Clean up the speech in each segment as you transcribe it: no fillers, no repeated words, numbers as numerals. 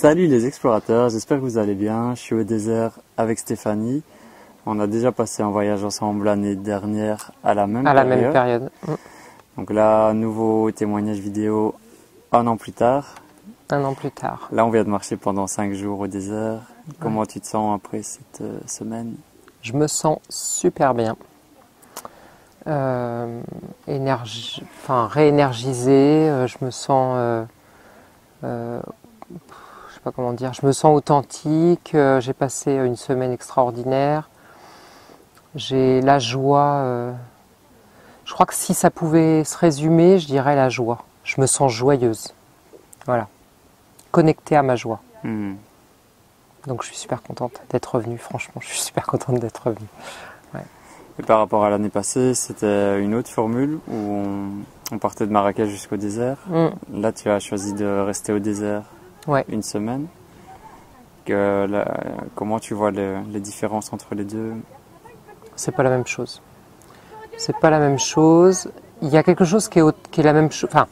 Salut les explorateurs, j'espère que vous allez bien. Je suis au désert avec Stéphanie. On a déjà passé un voyage ensemble l'année dernière à la même période. Donc là, nouveau témoignage vidéo 1 an plus tard. 1 an plus tard. Là, on vient de marcher pendant 5 jours au désert. Comment tu te sens après cette semaine? Je me sens super bien. Réénergisé. Je me sens... je sais pas comment dire. Je me sens authentique. J'ai passé une semaine extraordinaire. J'ai la joie. Je crois que si ça pouvait se résumer, je dirais la joie. Je me sens joyeuse. Voilà. Connectée à ma joie. Donc je suis super contente d'être revenue. Franchement, je suis super contente d'être revenue. Ouais. Et par rapport à l'année passée, c'était une autre formule où on partait de Marrakech jusqu'au désert. Là, tu as choisi de rester au désert une semaine. Comment tu vois les différences entre les deux? C'est pas la même chose. C'est pas la même chose. Il y a quelque chose qui est la même chose. Enfin,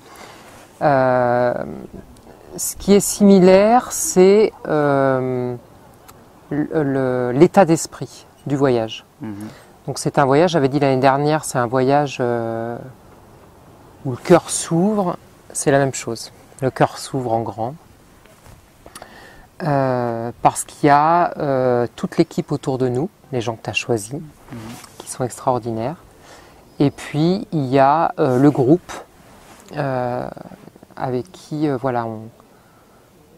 ce qui est similaire, c'est l'état d'esprit du voyage. Donc c'est un voyage, j'avais dit l'année dernière, c'est un voyage où le cœur s'ouvre. C'est la même chose. Le cœur s'ouvre en grand. Parce qu'il y a toute l'équipe autour de nous, les gens que tu as choisis, qui sont extraordinaires. Et puis il y a le groupe avec qui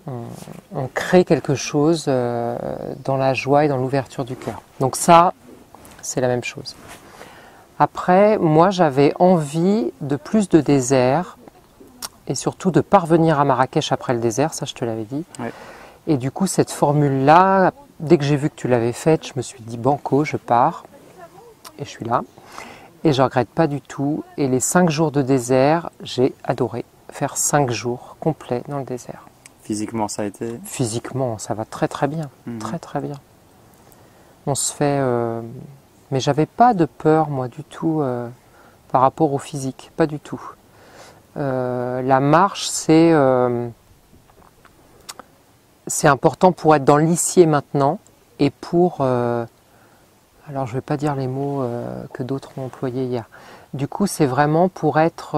on crée quelque chose dans la joie et dans l'ouverture du cœur. Donc ça, c'est la même chose. Après, moi j'avais envie de plus de désert et surtout de parvenir à Marrakech après le désert, ça je te l'avais dit. Ouais. Et du coup cette formule-là, dès que j'ai vu que tu l'avais faite, je me suis dit banco, je pars. Et je suis là. Et je ne regrette pas du tout. Et les 5 jours de désert, j'ai adoré faire 5 jours complets dans le désert. Physiquement, ça a été? Physiquement, ça va très très bien. Très très bien. On se fait... Mais j'avais pas de peur, moi, du tout, par rapport au physique. Pas du tout. La marche, c'est important pour être dans l'ici et maintenant. Et pour... alors je ne vais pas dire les mots que d'autres ont employés hier. Du coup, c'est vraiment pour être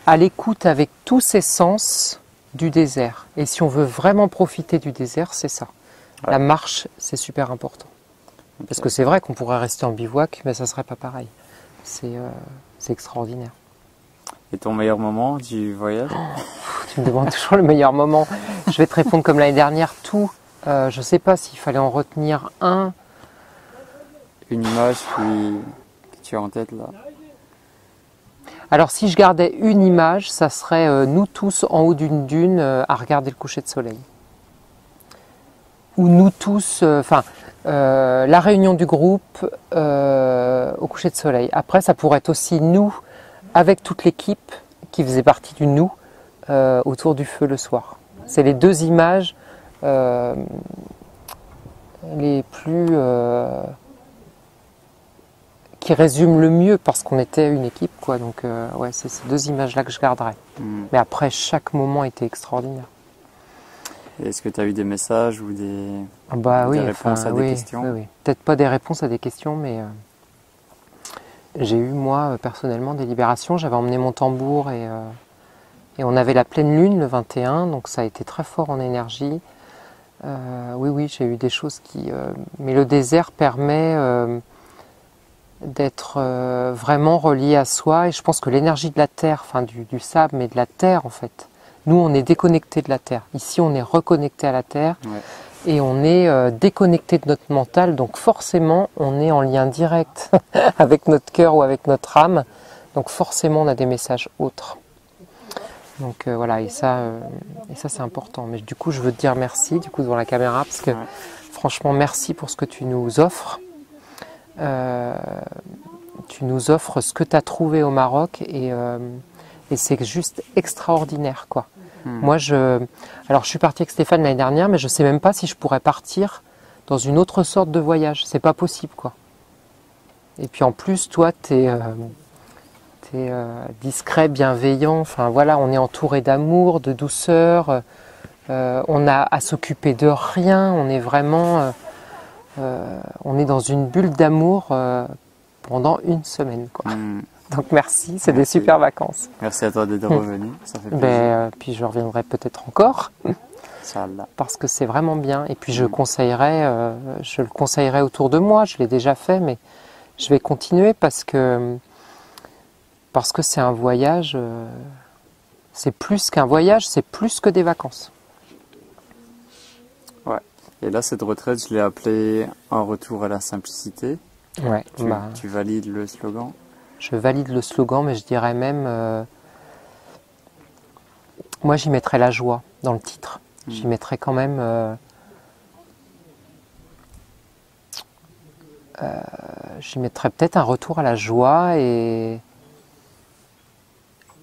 à l'écoute avec tous ses sens du désert. Et si on veut vraiment profiter du désert, c'est ça. Ouais. La marche, c'est super important. Okay. Parce que c'est vrai qu'on pourrait rester en bivouac, mais ça ne serait pas pareil. C'est extraordinaire. Et ton meilleur moment du voyage? Tu me demandes toujours le meilleur moment. Je vais te répondre comme l'année dernière, tout. Je ne sais pas s'il fallait en retenir un. Une image que tu as en tête là? Alors si je gardais une image, ça serait nous tous en haut d'une dune à regarder le coucher de soleil. Ou nous tous, la réunion du groupe au coucher de soleil. Après ça pourrait être aussi nous, avec toute l'équipe qui faisait partie du nous, autour du feu le soir. C'est les deux images les plus qui résument le mieux parce qu'on était une équipe quoi. Donc ouais, c'est ces deux images là que je garderai. Mais après chaque moment était extraordinaire. Est-ce que tu as eu des messages ou des réponses à des questions? Oui. Peut-être pas des réponses à des questions, mais j'ai eu moi personnellement des libérations. J'avais emmené mon tambour et on avait la pleine lune le 21, donc ça a été très fort en énergie. Oui, j'ai eu des choses qui... mais le désert permet d'être vraiment relié à soi. Et je pense que l'énergie de la terre, enfin du sable, mais de la terre en fait. Nous, on est déconnecté de la terre. Ici, on est reconnecté à la terre. Ouais. Et on est déconnecté de notre mental. Donc forcément, on est en lien direct avec notre cœur ou avec notre âme. Donc forcément, on a des messages autres. Donc voilà, et ça c'est important. Mais du coup, je veux te dire merci, du coup, devant la caméra, parce que franchement, merci pour ce que tu nous offres. Tu nous offres ce que tu as trouvé au Maroc et c'est juste extraordinaire, quoi. Moi, alors je suis partie avec Stéphane l'année dernière, mais je ne sais même pas si je pourrais partir dans une autre sorte de voyage. C'est pas possible, quoi. Et puis en plus, toi, t'es été discret, bienveillant. Enfin voilà, on est entouré d'amour, de douceur. On a à s'occuper de rien. On est vraiment, on est dans une bulle d'amour pendant une semaine, quoi. Donc merci, c'est des super vacances. Merci à toi d'être revenu, ça fait plaisir. Puis je reviendrai peut-être encore. Parce que c'est vraiment bien. Et puis je le conseillerais autour de moi. Je l'ai déjà fait, mais je vais continuer parce que c'est un voyage. C'est plus qu'un voyage, c'est plus que des vacances. Ouais. Et là, cette retraite, je l'ai appelée un retour à la simplicité. Ouais. Tu valides le slogan? Je valide le slogan, mais je dirais même. Moi, j'y mettrais la joie dans le titre. J'y mettrais quand même. J'y mettrais peut-être un retour à la joie et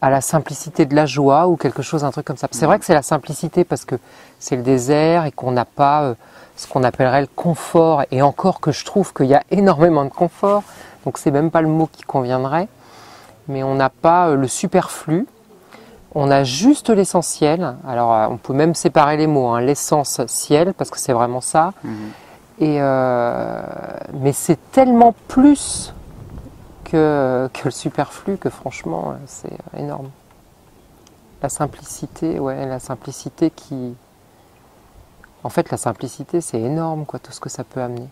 à la simplicité de la joie ou quelque chose, un truc comme ça. C'est vrai que c'est la simplicité parce que c'est le désert et qu'on n'a pas ce qu'on appellerait le confort. Et encore que je trouve qu'il y a énormément de confort, donc c'est même pas le mot qui conviendrait. Mais on n'a pas le superflu. On a juste l'essentiel. Alors, on peut même séparer les mots, hein, l'essentiel, parce que c'est vraiment ça. Et mais c'est tellement plus que le superflu que franchement, c'est énorme. La simplicité, ouais, la simplicité qui... En fait, la simplicité, c'est énorme, quoi, tout ce que ça peut amener.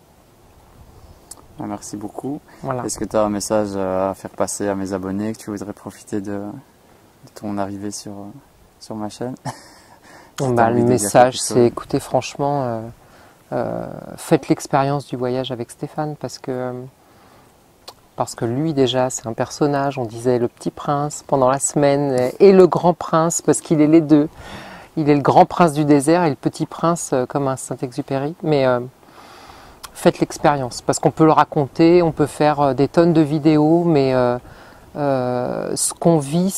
Merci beaucoup. Voilà. Est-ce que tu as un message à faire passer à mes abonnés, que tu voudrais profiter de ton arrivée sur ma chaîne? Le message, c'est écoutez, franchement, faites l'expérience du voyage avec Stéphane parce que lui déjà c'est un personnage, on disait le petit prince pendant la semaine et le grand prince parce qu'il est les deux. Il est le grand prince du désert et le petit prince comme un Saint-Exupéry. Mais faites l'expérience parce qu'on peut le raconter, on peut faire des tonnes de vidéos, mais ce qu'on vit,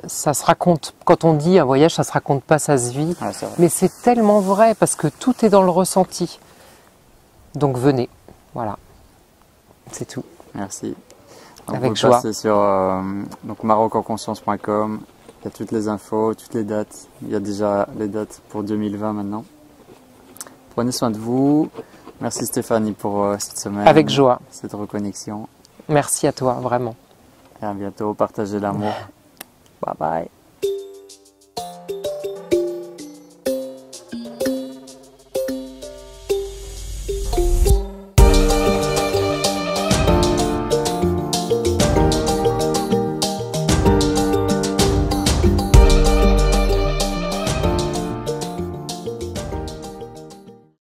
ça se raconte. Quand on dit un voyage, ça se raconte pas, ça se vit. Ouais, mais c'est tellement vrai parce que tout est dans le ressenti. Donc venez, voilà, c'est tout. Merci. Avec vous joie. Passez sur marocenconscience.com. Il y a toutes les infos, toutes les dates. Il y a déjà les dates pour 2020 maintenant. Prenez soin de vous. Merci Stéphanie pour cette semaine. Avec joie. Cette reconnexion. Merci à toi, vraiment. Et à bientôt. Partagez l'amour. Bye bye.